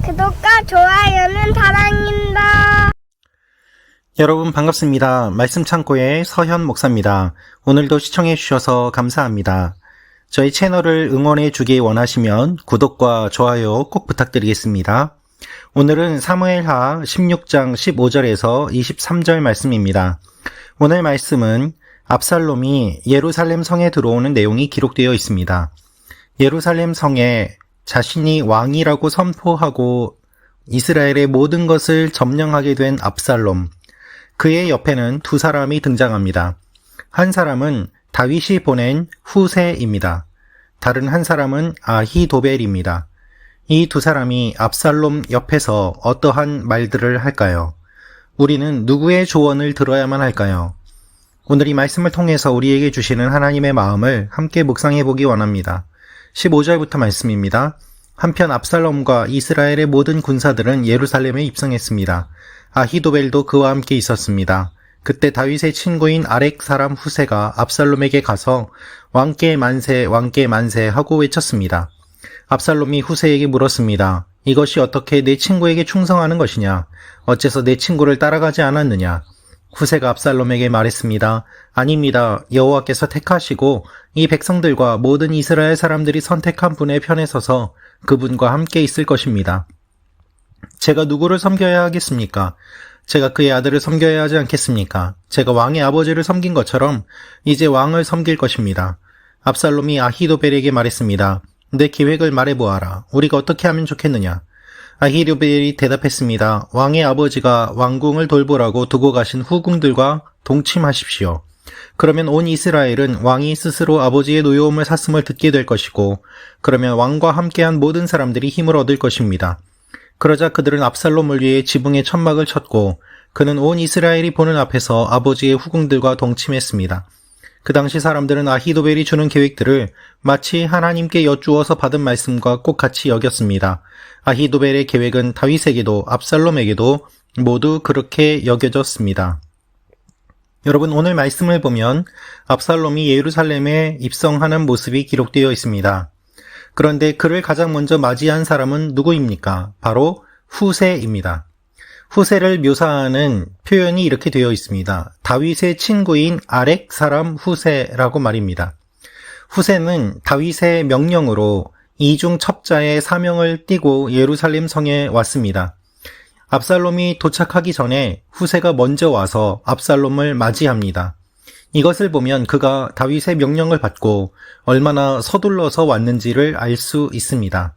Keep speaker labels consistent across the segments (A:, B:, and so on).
A: 구독과 좋아요는 사랑입니다.
B: 여러분 반갑습니다. 말씀 창고의 서현 목사입니다. 오늘도 시청해 주셔서 감사합니다. 저희 채널을 응원해 주기 원하시면 구독과 좋아요 꼭 부탁드리겠습니다. 오늘은 사무엘하 16장 15절에서 23절 말씀입니다. 오늘 말씀은 압살롬이 예루살렘 성에 들어오는 내용이 기록되어 있습니다. 예루살렘 성에 자신이 왕이라고 선포하고 이스라엘의 모든 것을 점령하게 된 압살롬, 그의 옆에는 두 사람이 등장합니다. 한 사람은 다윗이 보낸 후세입니다. 다른 한 사람은 아히도벨입니다. 이 두 사람이 압살롬 옆에서 어떠한 말들을 할까요? 우리는 누구의 조언을 들어야만 할까요? 오늘 이 말씀을 통해서 우리에게 주시는 하나님의 마음을 함께 묵상해 보기 원합니다. 15절부터 말씀입니다. 한편 압살롬과 이스라엘의 모든 군사들은 예루살렘에 입성했습니다. 아히도벨도 그와 함께 있었습니다. 그때 다윗의 친구인 아렉 사람 후세가 압살롬에게 가서 왕께 만세, 왕께 만세 하고 외쳤습니다. 압살롬이 후세에게 물었습니다. 이것이 어떻게 내 친구에게 충성하는 것이냐? 어째서 내 친구를 따라가지 않았느냐? 후세가 압살롬에게 말했습니다. 아닙니다. 여호와께서 택하시고 이 백성들과 모든 이스라엘 사람들이 선택한 분의 편에 서서 그분과 함께 있을 것입니다. 제가 누구를 섬겨야 하겠습니까? 제가 그의 아들을 섬겨야 하지 않겠습니까? 제가 왕의 아버지를 섬긴 것처럼 이제 왕을 섬길 것입니다. 압살롬이 아히도벨에게 말했습니다. 내 계획을 말해보아라. 우리가 어떻게 하면 좋겠느냐? 아히도벨이 대답했습니다. 왕의 아버지가 왕궁을 돌보라고 두고 가신 후궁들과 동침하십시오. 그러면 온 이스라엘은 왕이 스스로 아버지의 노여움을 샀음을 듣게 될 것이고, 그러면 왕과 함께한 모든 사람들이 힘을 얻을 것입니다. 그러자 그들은 압살롬을 위해 지붕에 천막을 쳤고, 그는 온 이스라엘이 보는 앞에서 아버지의 후궁들과 동침했습니다. 그 당시 사람들은 아히도벨이 주는 계획들을 마치 하나님께 여쭈어서 받은 말씀과 똑같이 여겼습니다. 아히도벨의 계획은 다윗에게도 압살롬에게도 모두 그렇게 여겨졌습니다. 여러분, 오늘 말씀을 보면 압살롬이 예루살렘에 입성하는 모습이 기록되어 있습니다. 그런데 그를 가장 먼저 맞이한 사람은 누구입니까? 바로 후세입니다. 후세를 묘사하는 표현이 이렇게 되어 있습니다. 다윗의 친구인 아렉 사람 후세라고 말입니다. 후세는 다윗의 명령으로 이중 첩자의 사명을 띠고 예루살렘 성에 왔습니다. 압살롬이 도착하기 전에 후세가 먼저 와서 압살롬을 맞이합니다. 이것을 보면 그가 다윗의 명령을 받고 얼마나 서둘러서 왔는지를 알 수 있습니다.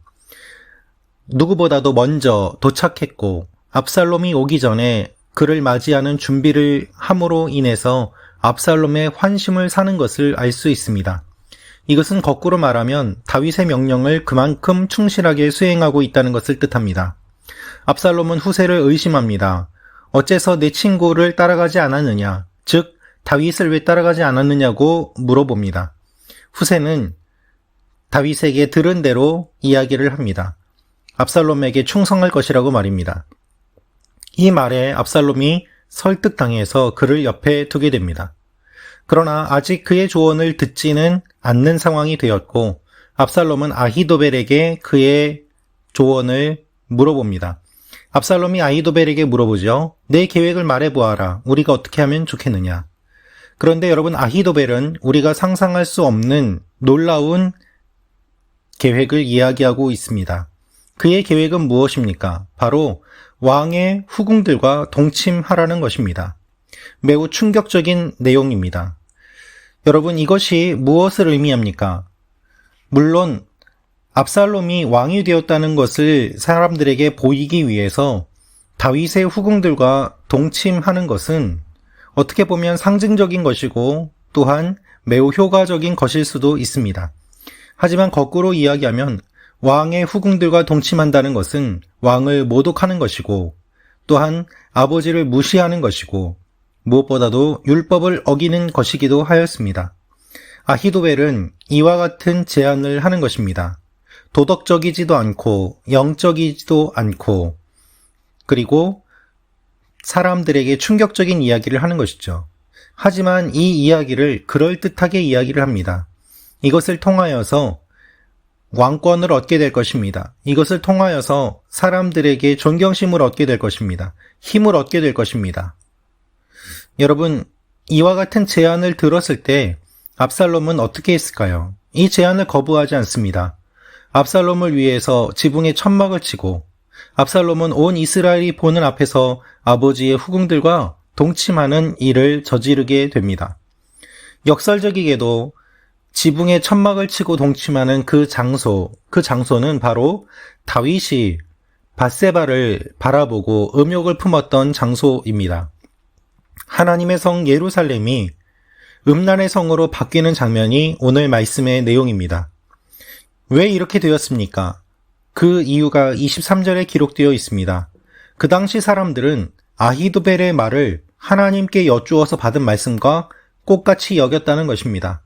B: 누구보다도 먼저 도착했고 압살롬이 오기 전에 그를 맞이하는 준비를 함으로 인해서 압살롬의 환심을 사는 것을 알 수 있습니다. 이것은 거꾸로 말하면 다윗의 명령을 그만큼 충실하게 수행하고 있다는 것을 뜻합니다. 압살롬은 후세를 의심합니다. 어째서 내 친구를 따라가지 않았느냐? 즉, 다윗을 왜 따라가지 않았느냐고 물어봅니다. 후세는 다윗에게 들은 대로 이야기를 합니다. 압살롬에게 충성할 것이라고 말입니다. 이 말에 압살롬이 설득당해서 그를 옆에 두게 됩니다. 그러나 아직 그의 조언을 듣지는 않는 상황이 되었고 압살롬은 아히도벨에게 그의 조언을 물어봅니다. 압살롬이 아히도벨에게 물어보죠. 내 계획을 말해보아라. 우리가 어떻게 하면 좋겠느냐? 그런데 여러분, 아히도벨은 우리가 상상할 수 없는 놀라운 계획을 이야기하고 있습니다. 그의 계획은 무엇입니까? 바로 왕의 후궁들과 동침하라는 것입니다. 매우 충격적인 내용입니다. 여러분, 이것이 무엇을 의미합니까? 물론 압살롬이 왕이 되었다는 것을 사람들에게 보이기 위해서 다윗의 후궁들과 동침하는 것은 어떻게 보면 상징적인 것이고 또한 매우 효과적인 것일 수도 있습니다. 하지만 거꾸로 이야기하면 왕의 후궁들과 동침한다는 것은 왕을 모독하는 것이고 또한 아버지를 무시하는 것이고 무엇보다도 율법을 어기는 것이기도 하였습니다. 아히도벨은 이와 같은 제안을 하는 것입니다. 도덕적이지도 않고 영적이지도 않고 그리고 사람들에게 충격적인 이야기를 하는 것이죠. 하지만 이 이야기를 그럴듯하게 이야기를 합니다. 이것을 통하여서 왕권을 얻게 될 것입니다. 이것을 통하여서 사람들에게 존경심을 얻게 될 것입니다. 힘을 얻게 될 것입니다. 여러분, 이와 같은 제안을 들었을 때 압살롬은 어떻게 했을까요? 이 제안을 거부하지 않습니다. 압살롬을 위해서 지붕에 천막을 치고 압살롬은 온 이스라엘이 보는 앞에서 아버지의 후궁들과 동침하는 일을 저지르게 됩니다. 역설적이게도 지붕에 천막을 치고 동침하는 그 장소는 바로 다윗이 밧세바를 바라보고 음욕을 품었던 장소입니다. 하나님의 성 예루살렘이 음란의 성으로 바뀌는 장면이 오늘 말씀의 내용입니다. 왜 이렇게 되었습니까? 그 이유가 23절에 기록되어 있습니다. 그 당시 사람들은 아히도벨의 말을 하나님께 여쭈어서 받은 말씀과 똑같이 여겼다는 것입니다.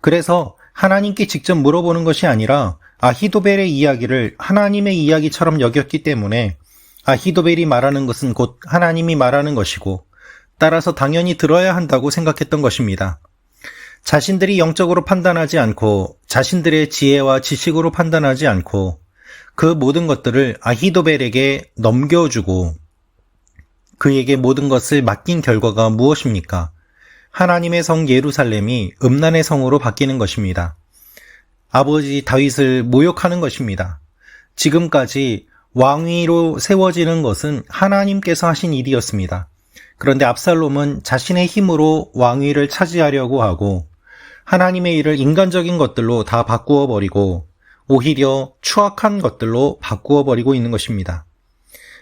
B: 그래서 하나님께 직접 물어보는 것이 아니라 아히도벨의 이야기를 하나님의 이야기처럼 여겼기 때문에 아히도벨이 말하는 것은 곧 하나님이 말하는 것이고 따라서 당연히 들어야 한다고 생각했던 것입니다. 자신들이 영적으로 판단하지 않고 자신들의 지혜와 지식으로 판단하지 않고 그 모든 것들을 아히도벨에게 넘겨주고 그에게 모든 것을 맡긴 결과가 무엇입니까? 하나님의 성 예루살렘이 음란의 성으로 바뀌는 것입니다. 아버지 다윗을 모욕하는 것입니다. 지금까지 왕위로 세워지는 것은 하나님께서 하신 일이었습니다. 그런데 압살롬은 자신의 힘으로 왕위를 차지하려고 하고 하나님의 일을 인간적인 것들로 다 바꾸어 버리고 오히려 추악한 것들로 바꾸어 버리고 있는 것입니다.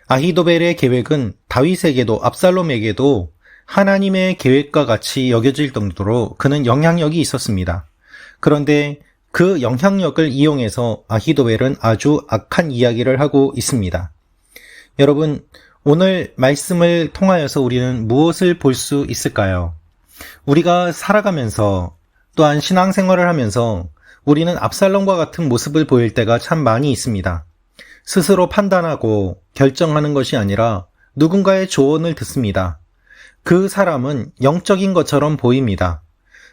B: 아히도벨의 계획은 다윗에게도 압살롬에게도 하나님의 계획과 같이 여겨질 정도로 그는 영향력이 있었습니다. 그런데 그 영향력을 이용해서 아히도벨은 아주 악한 이야기를 하고 있습니다. 여러분, 오늘 말씀을 통하여서 우리는 무엇을 볼 수 있을까요? 우리가 살아가면서 또한 신앙생활을 하면서 우리는 압살롬과 같은 모습을 보일 때가 참 많이 있습니다. 스스로 판단하고 결정하는 것이 아니라 누군가의 조언을 듣습니다. 그 사람은 영적인 것처럼 보입니다.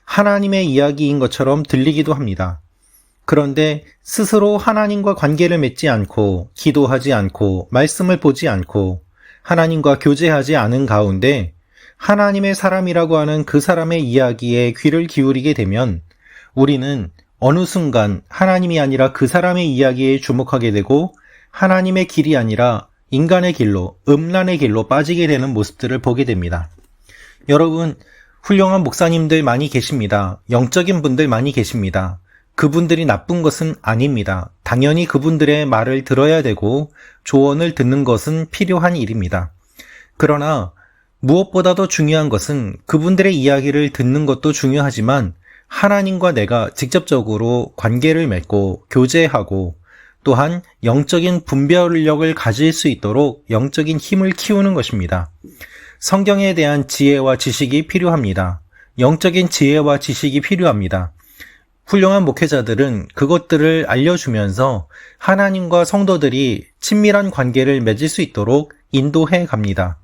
B: 하나님의 이야기인 것처럼 들리기도 합니다. 그런데 스스로 하나님과 관계를 맺지 않고 기도하지 않고 말씀을 보지 않고 하나님과 교제하지 않은 가운데 하나님의 사람이라고 하는 그 사람의 이야기에 귀를 기울이게 되면 우리는 어느 순간 하나님이 아니라 그 사람의 이야기에 주목하게 되고 하나님의 길이 아니라 인간의 길로, 음란의 길로 빠지게 되는 모습들을 보게 됩니다. 여러분, 훌륭한 목사님들 많이 계십니다. 영적인 분들 많이 계십니다. 그분들이 나쁜 것은 아닙니다. 당연히 그분들의 말을 들어야 되고 조언을 듣는 것은 필요한 일입니다. 그러나 무엇보다도 중요한 것은 그분들의 이야기를 듣는 것도 중요하지만 하나님과 내가 직접적으로 관계를 맺고 교제하고 또한 영적인 분별력을 가질 수 있도록 영적인 힘을 키우는 것입니다. 성경에 대한 지혜와 지식이 필요합니다. 영적인 지혜와 지식이 필요합니다. 훌륭한 목회자들은 그것들을 알려주면서 하나님과 성도들이 친밀한 관계를 맺을 수 있도록 인도해 갑니다.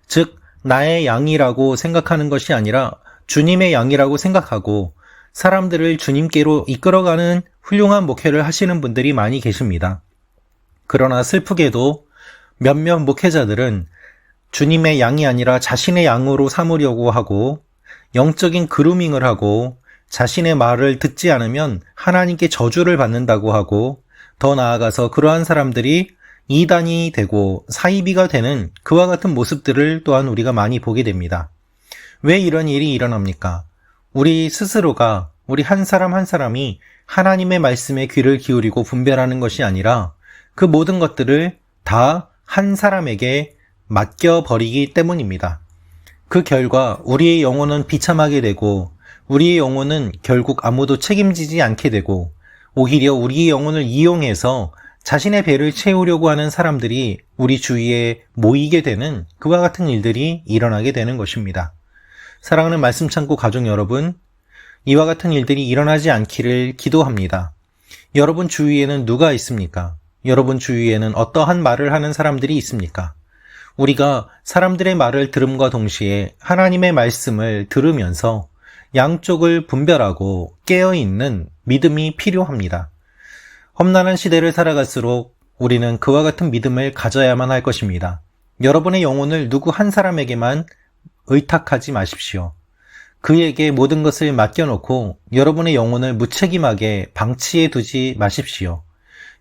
B: 즉, 나의 양이라고 생각하는 것이 아니라 주님의 양이라고 생각하고 사람들을 주님께로 이끌어가는 훌륭한 목회를 하시는 분들이 많이 계십니다. 그러나 슬프게도 몇몇 목회자들은 주님의 양이 아니라 자신의 양으로 삼으려고 하고 영적인 그루밍을 하고 자신의 말을 듣지 않으면 하나님께 저주를 받는다고 하고 더 나아가서 그러한 사람들이 이단이 되고 사이비가 되는 그와 같은 모습들을 또한 우리가 많이 보게 됩니다. 왜 이런 일이 일어납니까? 우리 스스로가 우리 한 사람 한 사람이 하나님의 말씀에 귀를 기울이고 분별하는 것이 아니라 그 모든 것들을 다 한 사람에게 맡겨버리기 때문입니다. 그 결과 우리의 영혼은 비참하게 되고 우리의 영혼은 결국 아무도 책임지지 않게 되고 오히려 우리의 영혼을 이용해서 자신의 배를 채우려고 하는 사람들이 우리 주위에 모이게 되는 그와 같은 일들이 일어나게 되는 것입니다. 사랑하는 말씀 창고 가족 여러분, 이와 같은 일들이 일어나지 않기를 기도합니다. 여러분 주위에는 누가 있습니까? 여러분 주위에는 어떠한 말을 하는 사람들이 있습니까? 우리가 사람들의 말을 들음과 동시에 하나님의 말씀을 들으면서 양쪽을 분별하고 깨어있는 믿음이 필요합니다. 험난한 시대를 살아갈수록 우리는 그와 같은 믿음을 가져야만 할 것입니다. 여러분의 영혼을 누구 한 사람에게만 의탁하지 마십시오. 그에게 모든 것을 맡겨놓고 여러분의 영혼을 무책임하게 방치해 두지 마십시오.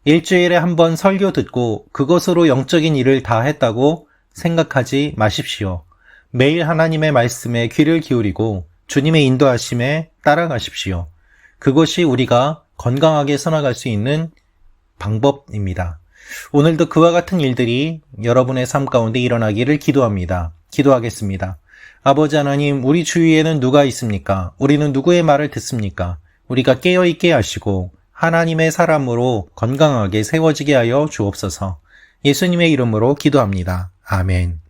B: 일주일에 한 번 설교 듣고 그것으로 영적인 일을 다 했다고 생각하지 마십시오. 매일 하나님의 말씀에 귀를 기울이고 주님의 인도하심에 따라가십시오. 그것이 우리가 건강하게 살아갈 수 있는 방법입니다. 오늘도 그와 같은 일들이 여러분의 삶 가운데 일어나기를 기도합니다. 기도하겠습니다. 아버지 하나님, 우리 주위에는 누가 있습니까? 우리는 누구의 말을 듣습니까? 우리가 깨어있게 하시고 하나님의 사람으로 건강하게 세워지게 하여 주옵소서. 예수님의 이름으로 기도합니다. 아멘.